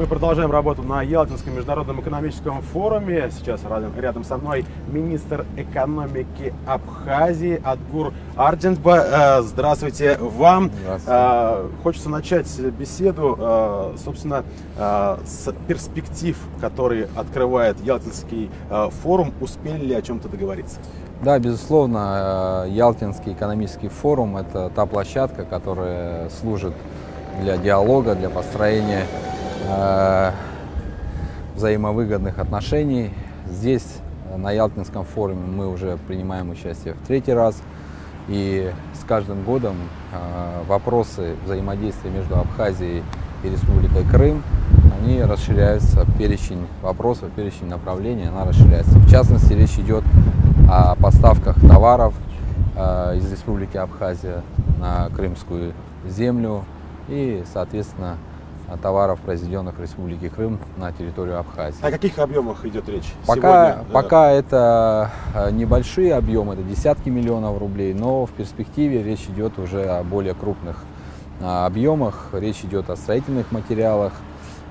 мы продолжаем работу на Ялтинском международном экономическом форуме. Сейчас рядом со мной министр экономики Абхазии Адгур Арденба. Здравствуйте вам. Здравствуйте. Хочется начать беседу, собственно, с перспектив, которые открывает Ялтинский форум. Успели ли о чем-то договориться? Да, безусловно, Ялтинский экономический форум – это та площадка, которая служит для диалога, для построения взаимовыгодных отношений. Здесь, на Ялтинском форуме, мы уже принимаем участие в третий раз. И с каждым годом вопросы взаимодействия между Абхазией и Республикой Крым, они расширяются, перечень вопросов, перечень направлений, она расширяется. В частности, речь идет о поставках товаров из Республики Абхазия на крымскую землю и, соответственно, товаров, произведенных в Республике Крым на территорию Абхазии. О каких объемах идет речь Пока это небольшие объемы, это десятки миллионов рублей, но в перспективе речь идет уже о более крупных объемах, речь идет о строительных материалах,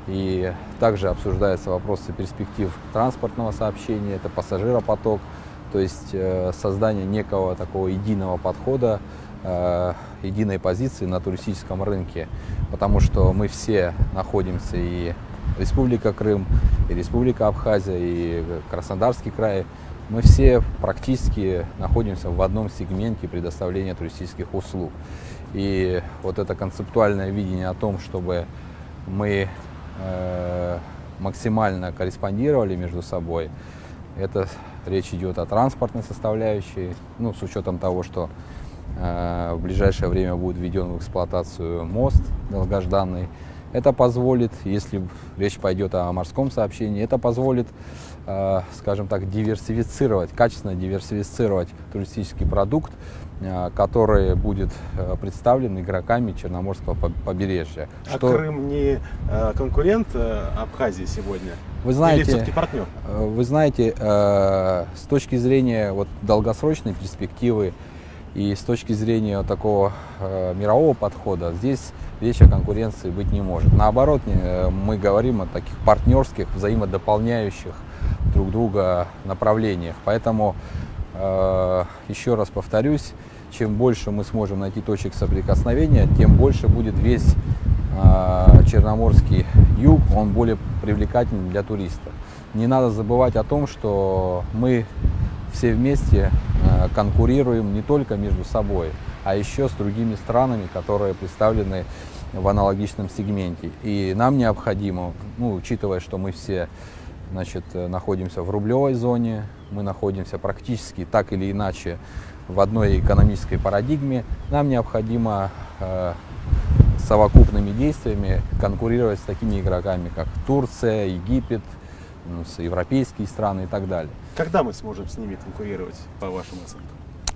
и также обсуждаются вопросы перспектив транспортного сообщения, это пассажиропоток, то есть создание некого такого единого подхода, единой позиции на туристическом рынке, потому что мы все находимся, и Республика Крым, и Республика Абхазия, и Краснодарский край, мы все практически находимся в одном сегменте предоставления туристических услуг. И вот это концептуальное видение о том, чтобы мы максимально корреспондировали между собой, это речь идет о транспортной составляющей, с учетом того, что в ближайшее время будет введен в эксплуатацию мост долгожданный. Это позволит, если речь пойдет о морском сообщении, это позволит, скажем так, качественно диверсифицировать туристический продукт, который будет представлен игроками Черноморского побережья. Крым не конкурент Абхазии сегодня? Вы знаете, или все-таки партнер? Вы знаете, с точки зрения долгосрочной перспективы и с точки зрения такого мирового подхода, здесь речь о конкуренции быть не может. Наоборот, мы говорим о таких партнерских, взаимодополняющих друг друга направлениях. Поэтому, еще раз повторюсь, чем больше мы сможем найти точек соприкосновения, тем больше будет весь Черноморский юг, он более привлекательный для туриста. Не надо забывать о том, что мы все вместе конкурируем не только между собой, а еще с другими странами, которые представлены в аналогичном сегменте. И нам необходимо, учитывая, что мы все находимся в рублевой зоне, мы находимся практически так или иначе в одной экономической парадигме, нам необходимо совокупными действиями конкурировать с такими игроками, как Турция, Египет, европейские страны и так далее. Когда мы сможем с ними конкурировать, по вашим оценкам?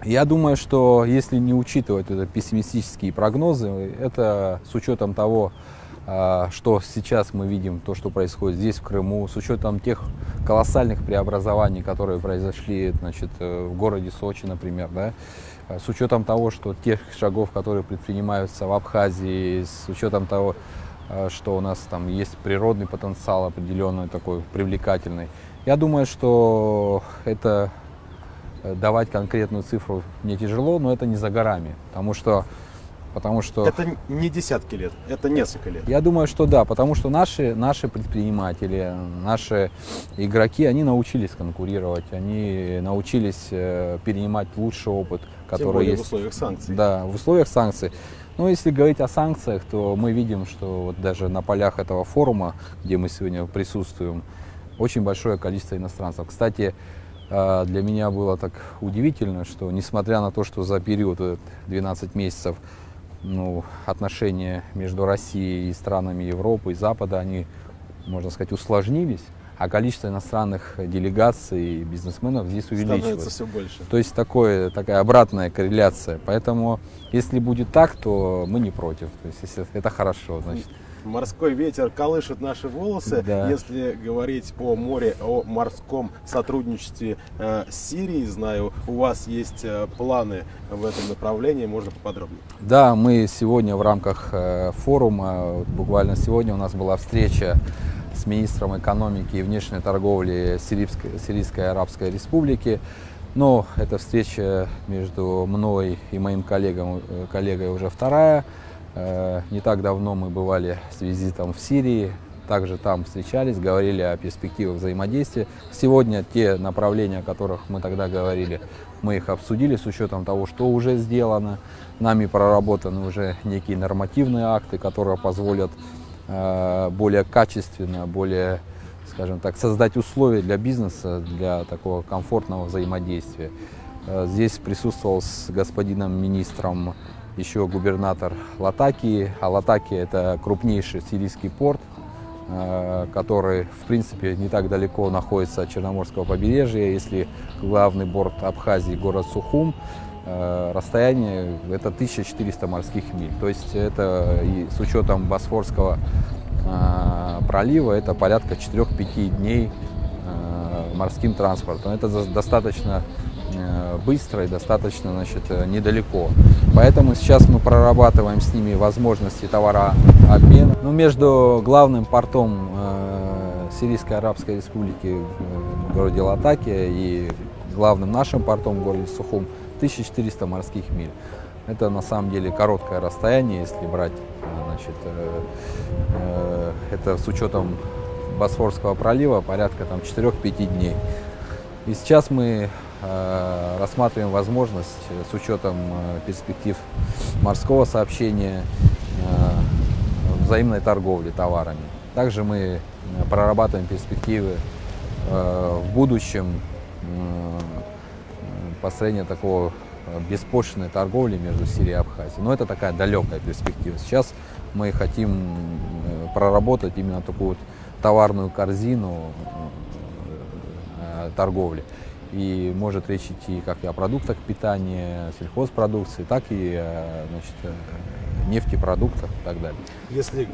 Я думаю, что если не учитывать пессимистические прогнозы, это с учетом того, что сейчас мы видим, то, что происходит здесь, в Крыму, с учетом тех колоссальных преобразований, которые произошли в городе Сочи, например, да, с учетом того, что тех шагов, которые предпринимаются в Абхазии, с учетом того, что у нас там есть природный потенциал определенный, такой привлекательный. Я думаю, что это давать конкретную цифру мне тяжело, но это не за горами, потому что... Это не десятки лет, это несколько лет. Я думаю, что да, потому что наши предприниматели, наши игроки, они научились конкурировать, они научились перенимать лучший опыт, который есть. В условиях санкций. Да, в условиях санкций. Но если говорить о санкциях, то мы видим, что даже на полях этого форума, где мы сегодня присутствуем, очень большое количество иностранцев. Кстати, для меня было так удивительно, что несмотря на то, что за период 12 месяцев отношения между Россией и странами Европы и Запада, они, можно сказать, усложнились, а количество иностранных делегаций и бизнесменов здесь увеличивается. Становится все больше. То есть такая обратная корреляция. Поэтому, если будет так, то мы не против. То есть, если это хорошо, значит. Морской ветер колышет наши волосы. Да. Если говорить о море, о морском сотрудничестве с Сирией, знаю, у вас есть планы в этом направлении. Можно поподробнее? Да, мы сегодня в рамках форума, буквально сегодня у нас была встреча с министром экономики и внешней торговли Сирийской Арабской Республики. Но эта встреча между мной и моим коллегой уже вторая. Не так давно мы бывали с визитом в Сирии, также там встречались, говорили о перспективах взаимодействия. Сегодня те направления, о которых мы тогда говорили, мы их обсудили с учетом того, что уже сделано. Нами проработаны уже некие нормативные акты, которые позволят более качественно, более, скажем так, создать условия для бизнеса, для такого комфортного взаимодействия. Здесь присутствовал с господином министром еще губернатор Латакии. А Латакия — это крупнейший сирийский порт, который, в принципе, не так далеко находится от Черноморского побережья. Если главный порт Абхазии, город Сухум, расстояние это 1400 морских миль. То есть это и с учетом Босфорского пролива это порядка 4-5 дней морским транспортом. Это достаточно быстро и достаточно, значит, недалеко. Поэтому сейчас мы прорабатываем с ними возможности товарообмена. Ну, между главным портом Сирийской Арабской Республики в городе Латакия и главным нашим портом в городе Сухум 1400 морских миль. Это на самом деле короткое расстояние, если брать, значит, это с учетом Босфорского пролива порядка 4-5 дней. И сейчас мы рассматриваем возможность с учетом перспектив морского сообщения, взаимной торговли товарами. Также мы прорабатываем перспективы в будущем построения такого беспошлинной торговли между Сирией и Абхазией. Но это такая далекая перспектива. Сейчас мы хотим проработать именно такую вот товарную корзину торговли. И может речь идти как и о продуктах питания, сельхозпродукции, так и, значит, нефтепродуктах и так далее. Если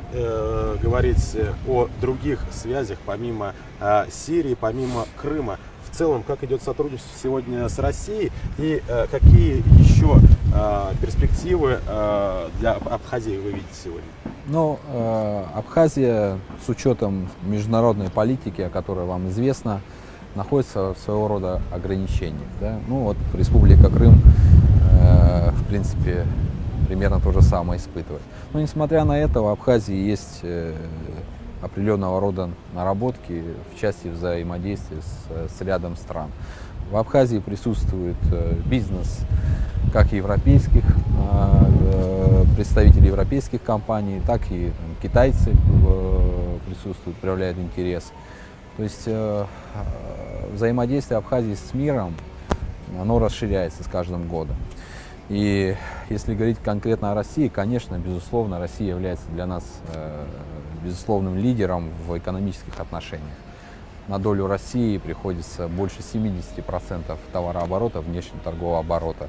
говорить о других связях, помимо Сирии, помимо Крыма, в целом, как идет сотрудничество сегодня с Россией и какие еще перспективы для Абхазии вы видите сегодня? Ну, Абхазия с учетом международной политики, о которой вам известно, находится в своего рода ограничениях. Да? Ну вот Республика Крым, в принципе, примерно то же самое испытывает. Но несмотря на это, в Абхазии есть определенного рода наработки в части взаимодействия с рядом стран. В Абхазии присутствует бизнес как европейских, представителей европейских компаний, так и китайцы присутствуют, проявляют интерес. То есть взаимодействие Абхазии с миром, оно расширяется с каждым годом. И если говорить конкретно о России, конечно, безусловно, Россия является для нас безусловным лидером в экономических отношениях. На долю России приходится больше 70% товарооборота, внешнеторгового оборота.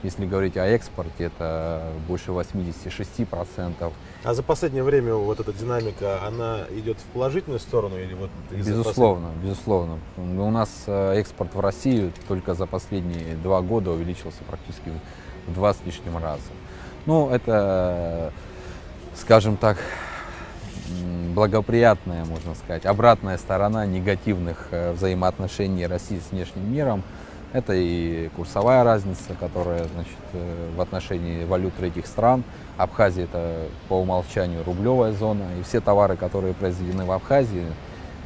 Если говорить о экспорте, это больше 86%. А за последнее время вот эта динамика, она идет в положительную сторону или вот? Безусловно, безусловно. У нас экспорт в Россию только за последние 2 года увеличился практически в 2 с лишним раза. Ну, это, скажем так, благоприятная, можно сказать, обратная сторона негативных взаимоотношений России с внешним миром. Это и курсовая разница, которая, значит, в отношении валют третьих стран. Абхазия — это по умолчанию рублевая зона, и все товары, которые произведены в Абхазии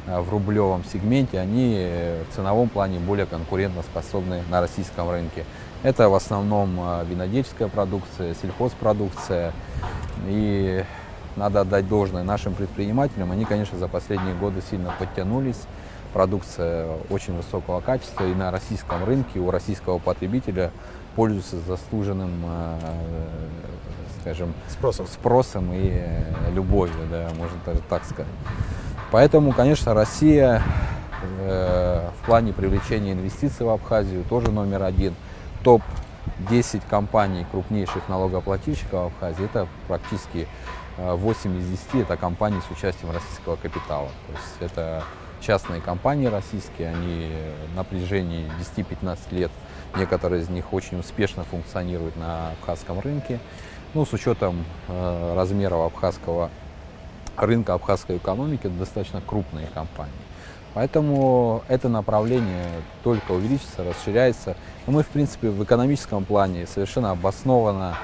в рублевом сегменте, они в ценовом плане более конкурентоспособны на российском рынке. Это в основном винодельческая продукция, сельхозпродукция. И надо отдать должное нашим предпринимателям. Они, конечно, за последние годы сильно подтянулись. Продукция очень высокого качества и на российском рынке у российского потребителя пользуется заслуженным, скажем, спросом и любовью, да, можно даже так сказать. Поэтому, конечно, Россия в плане привлечения инвестиций в Абхазию тоже номер один. Топ 10 компаний крупнейших налогоплательщиков Абхазии, это практически 8 из 10 это компании с участием российского капитала. То есть это частные компании российские, они на протяжении 10-15 лет, некоторые из них очень успешно функционируют на абхазском рынке. Ну, с учетом размеров абхазского рынка, абхазской экономики, это достаточно крупные компании. Поэтому это направление только увеличится, расширяется. И мы, в принципе, в экономическом плане совершенно обоснованно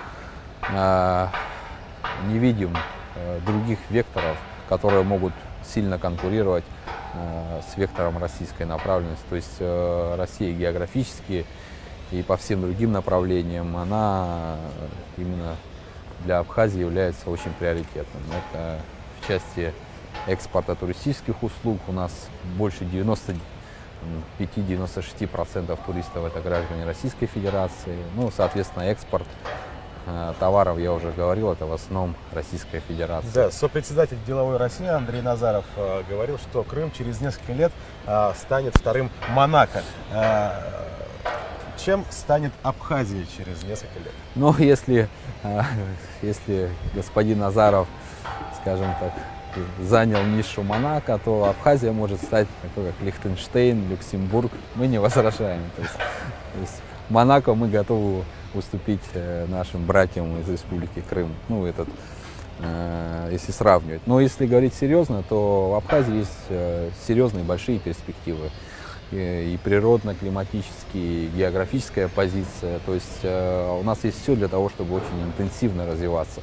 не видим других векторов, которые могут сильно конкурировать с вектором российской направленности. То есть Россия географически и по всем другим направлениям, она именно для Абхазии является очень приоритетным. Это в части экспорта туристических услуг. У нас больше 95-96% туристов это граждане Российской Федерации. Ну, соответственно, экспорт товаров, я уже говорил, это в основном Российская Федерация. Да, сопредседатель деловой России Андрей Назаров говорил, что Крым через несколько лет станет вторым Монако. Чем станет Абхазия через несколько лет? Ну, если господин Назаров, скажем так, занял нишу Монако, то Абхазия может стать такой, как Лихтенштейн, Люксембург. Мы не возражаем. То есть Монако мы готовы уступить нашим братьям из Республики Крым. Ну, если сравнивать. Но если говорить серьезно, то в Абхазии есть серьезные большие перспективы. И природно-климатические, и географическая позиция. То есть у нас есть все для того, чтобы очень интенсивно развиваться.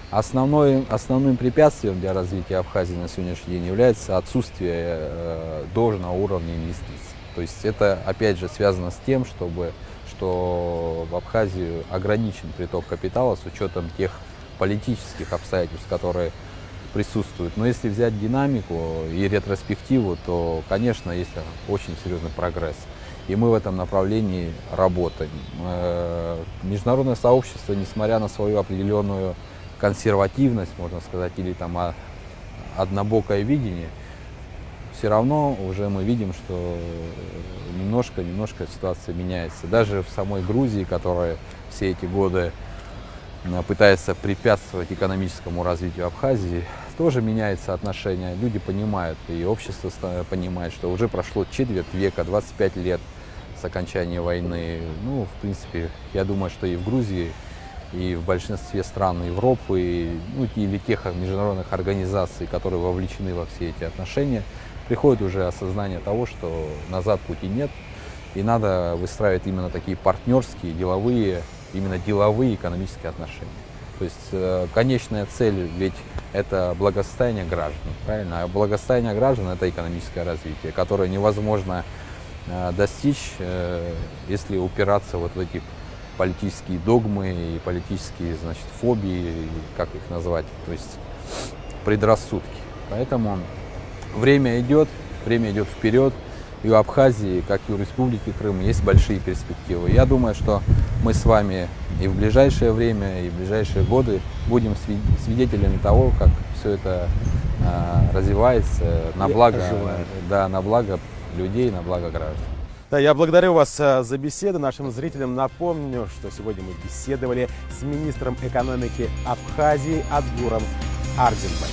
Основным препятствием для развития Абхазии на сегодняшний день является отсутствие должного уровня инвестиций. То есть это опять же связано с тем, что в Абхазию ограничен приток капитала с учетом тех политических обстоятельств, которые присутствуют. Но если взять динамику и ретроспективу, то, конечно, есть очень серьезный прогресс. И мы в этом направлении работаем. Международное сообщество, несмотря на свою определенную консервативность, можно сказать, или там однобокое видение, все равно уже мы видим, что немножко ситуация меняется. Даже в самой Грузии, которая все эти годы пытается препятствовать экономическому развитию Абхазии, тоже меняется отношение. Люди понимают, и общество понимает, что уже прошло четверть века, 25 лет с окончания войны. Ну, в принципе, я думаю, что и в Грузии, и в большинстве стран Европы, или тех международных организаций, которые вовлечены во все эти отношения, приходит уже осознание того, что назад пути нет, и надо выстраивать именно такие партнерские, деловые экономические отношения. То есть конечная цель ведь это благосостояние граждан, правильно? А благосостояние граждан это экономическое развитие, которое невозможно достичь, если упираться вот в эти политические догмы и политические, значит, фобии, как их назвать, то есть предрассудки. Поэтому время идет вперед. И у Абхазии, как и у Республики Крым, есть большие перспективы. Я думаю, что мы с вами и в ближайшее время, и в ближайшие годы будем свидетелями того, как все это развивается на благо людей, на благо граждан. Да, я благодарю вас за беседу. Нашим зрителям напомню, что сегодня мы беседовали с министром экономики Абхазии Адгуром Ардинбай.